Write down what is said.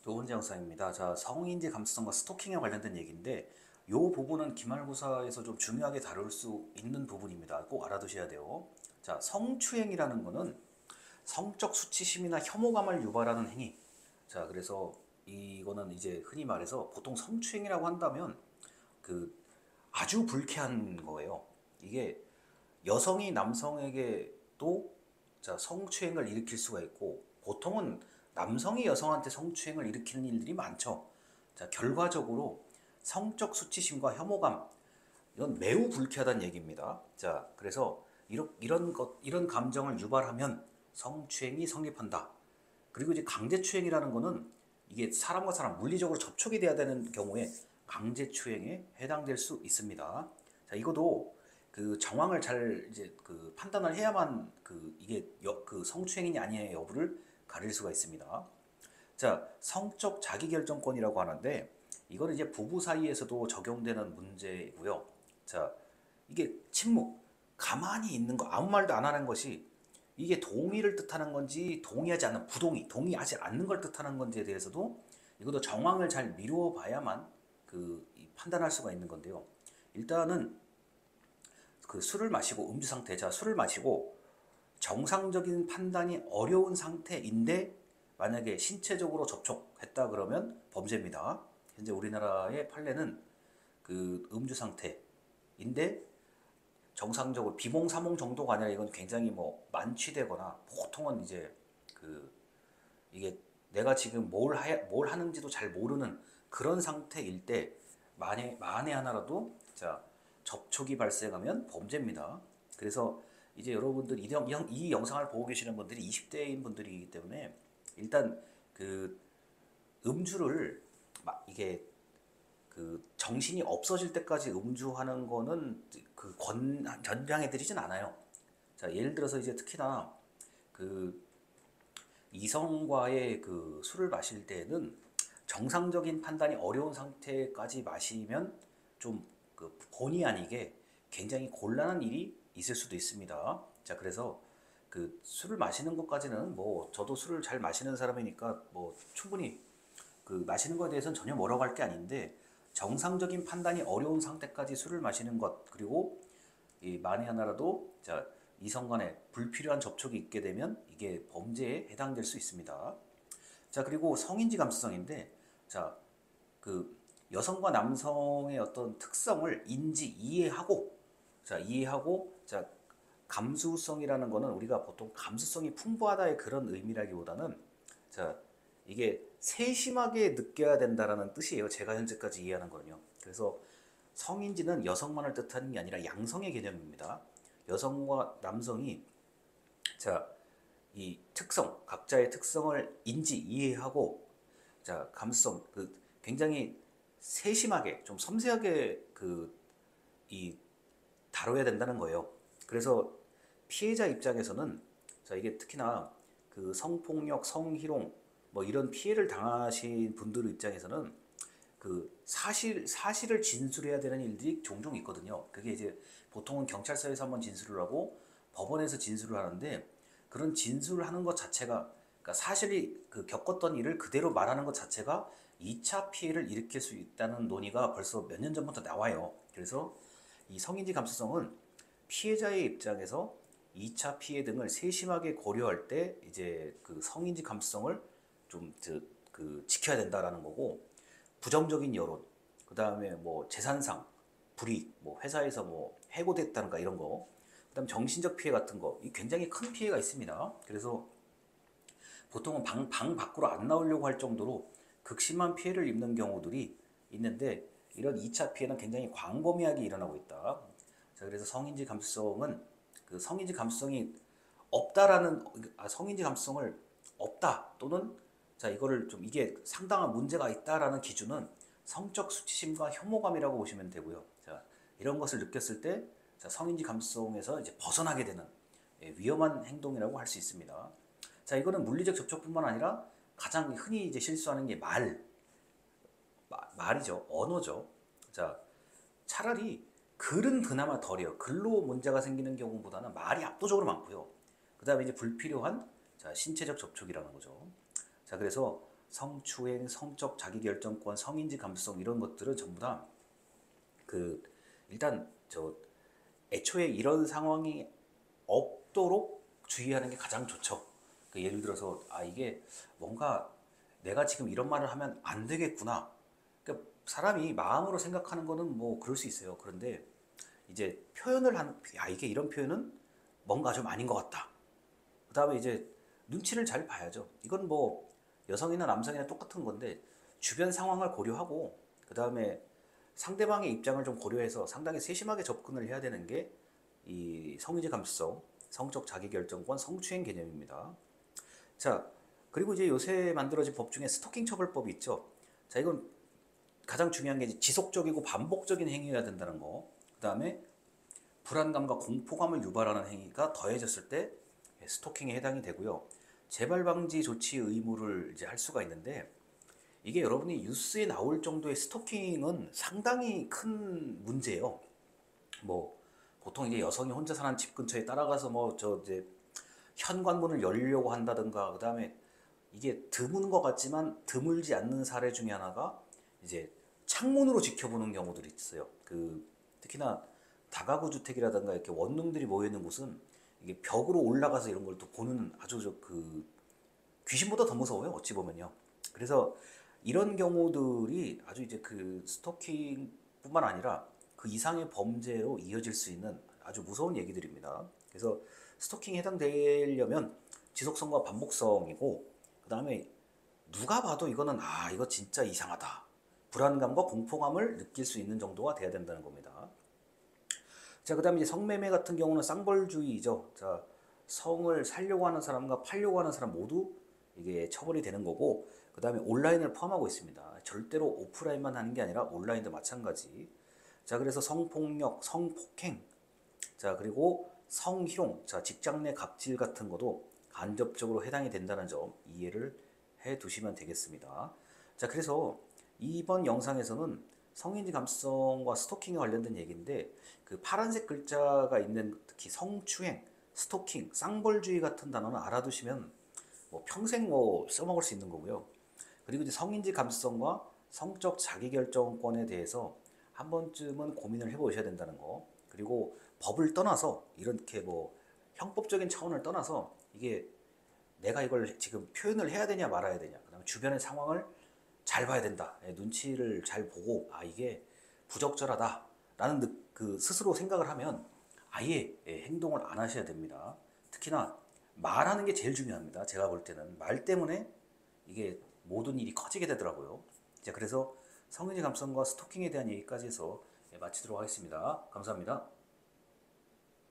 두 번째 영상입니다. 자, 성인지 감수성과 스토킹에 관련된 얘기인데 이 부분은 기말고사에서 좀 중요하게 다룰 수 있는 부분입니다. 꼭 알아두셔야 돼요. 자, 성추행이라는 거는 성적 수치심이나 혐오감을 유발하는 행위. 자, 그래서 이거는 이제 흔히 말해서 보통 성추행이라고 한다면 그 아주 불쾌한 거예요. 이게 여성이 남성에게 또 성추행을 일으킬 수가 있고, 보통은 남성이 여성한테 성추행을 일으키는 일들이 많죠. 자, 결과적으로 성적 수치심과 혐오감, 이건 매우 불쾌하다는 얘기입니다. 자, 그래서 이런 감정을 유발하면 성추행이 성립한다. 그리고 이제 강제추행이라는 거는 이게 사람과 사람 물리적으로 접촉이 돼야 되는 경우에 강제추행에 해당될 수 있습니다. 자, 이것도 그 정황을 잘 이제 그 판단을 해야만 이게 그 성추행이냐 아니냐 여부를 가릴 수가 있습니다. 자, 성적 자기결정권이라고 하는데 이거는 이제 부부 사이에서도 적용되는 문제고요. 자, 이게 침묵, 가만히 있는 거, 아무 말도 안 하는 것이 이게 동의를 뜻하는 건지 동의하지 않는 부동의, 동의하지 않는 걸 뜻하는 건지에 대해서도 이것도 정황을 잘 미루어 봐야만 판단할 수가 있는 건데요. 일단은 그 술을 마시고 음주 상태, 자, 술을 마시고 정상적인 판단이 어려운 상태인데 만약에 신체적으로 접촉했다 그러면 범죄입니다. 현재 우리나라의 판례는 그 음주 상태인데 정상적으로 비몽 사몽 정도가 아니라 이건 굉장히 뭐 만취되거나 보통은 이제 그 이게 내가 지금 뭘 하는지도 잘 모르는 그런 상태일 때 만에 하나라도 자 접촉이 발생하면 범죄입니다. 그래서 이제 여러분들 이 영상을 보고 계시는 분들이 20대인 분들이기 때문에 일단 그 음주를 이게 그 정신이 없어질 때까지 음주하는 거는 권장해 드리진 않아요. 자, 예를 들어서 이제 특히나 그 이성과의 그 술을 마실 때는 정상적인 판단이 어려운 상태까지 마시면 좀 그 본의 아니게 굉장히 곤란한 일이 있을 수도 있습니다. 자, 그래서 그 술을 마시는 것까지는 뭐 저도 술을 잘 마시는 사람이니까 뭐 충분히 그 마시는 것에 대해서는 전혀 뭐라고 할 게 아닌데 정상적인 판단이 어려운 상태까지 술을 마시는 것 그리고 이 만에 하나라도 자 이성 간에 불필요한 접촉이 있게 되면 이게 범죄에 해당될 수 있습니다. 자, 그리고 성인지 감수성인데 자 그 여성과 남성의 어떤 특성을 이해하고 자 감수성이라는 거는 우리가 보통 감수성이 풍부하다의 그런 의미라기보다는 자 이게 세심하게 느껴야 된다라는 뜻이에요. 제가 현재까지 이해하는 거는요. 그래서 성인지는 여성만을 뜻하는 게 아니라 양성의 개념입니다. 여성과 남성이 자, 이 특성, 각자의 특성을 이해하고 자, 감수성, 굉장히 세심하게, 좀 섬세하게 이 다뤄야 된다는 거예요. 그래서 피해자 입장에서는 자, 이게 특히나 그 성폭력, 성희롱 뭐 이런 피해를 당하신 분들 입장에서는 그 사실을 진술해야 되는 일들이 종종 있거든요. 그게 이제 보통은 경찰서에서 한번 진술을 하고 법원에서 진술을 하는데 그런 진술을 하는 것 자체가 그러니까 사실이 겪었던 일을 그대로 말하는 것 자체가 2차 피해를 일으킬 수 있다는 논의가 벌써 몇 년 전부터 나와요. 그래서 이 성인지 감수성은 피해자의 입장에서 2차 피해 등을 세심하게 고려할 때 이제 그 성인지 감수성을 좀 지켜야 된다라는 거고 부정적인 여론, 그 다음에 뭐 재산상 불이익, 뭐 회사에서 뭐 해고됐다는가 이런 거, 그다음 정신적 피해 같은 거, 이 굉장히 큰 피해가 있습니다. 그래서 보통은 방 밖으로 안 나오려고 할 정도로 극심한 피해를 입는 경우들이 있는데 이런 2차 피해는 굉장히 광범위하게 일어나고 있다. 자, 그래서 성인지 감수성은 그 성인지 감수성이 없다라는 성인지 감수성을 없다 또는 자 이거를 좀 이게 상당한 문제가 있다라는 기준은 성적 수치심과 혐오감이라고 보시면 되고요. 자 이런 것을 느꼈을 때 자, 성인지 감수성에서 이제 벗어나게 되는 위험한 행동이라고 할 수 있습니다. 자 이거는 물리적 접촉뿐만 아니라 가장 흔히 이제 실수하는 게 말이죠. 언어죠. 자 차라리 글은 그나마 덜해요. 글로 문제가 생기는 경우보다는 말이 압도적으로 많고요. 그 다음에 이제 불필요한 자, 신체적 접촉이라는 거죠. 자, 그래서 성추행, 성적 자기결정권, 성인지 감수성 이런 것들은 전부 다 그 일단 애초에 이런 상황이 없도록 주의하는 게 가장 좋죠. 예를 들어서 이게 뭔가 내가 지금 이런 말을 하면 안 되겠구나. 그러니까 사람이 마음으로 생각하는 거는 뭐 그럴 수 있어요. 그런데 이제 이게 이런 표현은 뭔가 좀 아닌 것 같다. 그 다음에 이제 눈치를 잘 봐야죠. 이건 뭐 여성이나 남성이나 똑같은 건데 주변 상황을 고려하고 그 다음에 상대방의 입장을 좀 고려해서 상당히 세심하게 접근을 해야 되는 게 이 성의지 감수성, 성적 자기결정권, 성추행 개념입니다. 자, 그리고 이제 요새 만들어진 법 중에 스토킹 처벌법이 있죠. 자, 이건 가장 중요한 게 지속적이고 반복적인 행위가 된다는 거. 그 다음에 불안감과 공포감을 유발하는 행위가 더해졌을 때 스토킹에 해당이 되고요. 재발 방지 조치 의무를 이제 할 수가 있는데 이게 여러분이 뉴스에 나올 정도의 스토킹은 상당히 큰 문제예요. 뭐 보통 이제 여성이 혼자 사는 집 근처에 따라가서 이제 현관문을 열려고 한다든가 그다음에 이게 드문 것 같지만 드물지 않는 사례 중에 하나가 이제 창문으로 지켜보는 경우들이 있어요. 특히나 다가구 주택이라든가 이렇게 원룸들이 모여 있는 곳은 이게 벽으로 올라가서 이런 걸 또 보는 아주 귀신보다 더 무서워요. 어찌 보면요. 그래서 이런 경우들이 아주 이제 스토킹뿐만 아니라 그 이상의 범죄로 이어질 수 있는 아주 무서운 얘기들입니다. 그래서 스토킹에 해당되려면 지속성과 반복성이고 그 다음에 누가 봐도 이거는 이거 진짜 이상하다. 불안감과 공포감을 느낄 수 있는 정도가 돼야 된다는 겁니다. 자, 그 다음에 이제 성매매 같은 경우는 쌍벌주의죠. 자, 성을 살려고 하는 사람과 팔려고 하는 사람 모두 이게 처벌이 되는 거고 그 다음에 온라인을 포함하고 있습니다. 절대로 오프라인만 하는 게 아니라 온라인도 마찬가지. 자, 그래서 성폭력, 성폭행, 자, 그리고 성희롱, 자, 직장 내 갑질 같은 것도 간접적으로 해당이 된다는 점 이해를 해 두시면 되겠습니다. 자, 그래서 이번 영상에서는 성인지 감수성과 스토킹에 관련된 얘기인데 그 파란색 글자가 있는 특히 성추행, 스토킹, 쌍벌주의 같은 단어는 알아두시면 평생 써먹을 수 있는 거고요. 그리고 이제 성인지 감수성과 성적 자기결정권에 대해서 한 번쯤은 고민을 해보셔야 된다는 거. 그리고 법을 떠나서 이렇게 형법적인 차원을 떠나서 이게 내가 이걸 지금 표현을 해야 되냐 말아야 되냐. 그다음에 주변의 상황을 잘 봐야 된다. 눈치를 잘 보고 이게 부적절하다라는 스스로 생각을 하면 아예 행동을 안 하셔야 됩니다. 특히나 말하는 게 제일 중요합니다. 제가 볼 때는 말 때문에 이게 모든 일이 커지게 되더라고요. 자, 그래서 성인지 감수성과 스토킹에 대한 얘기까지 해서 마치도록 하겠습니다. 감사합니다.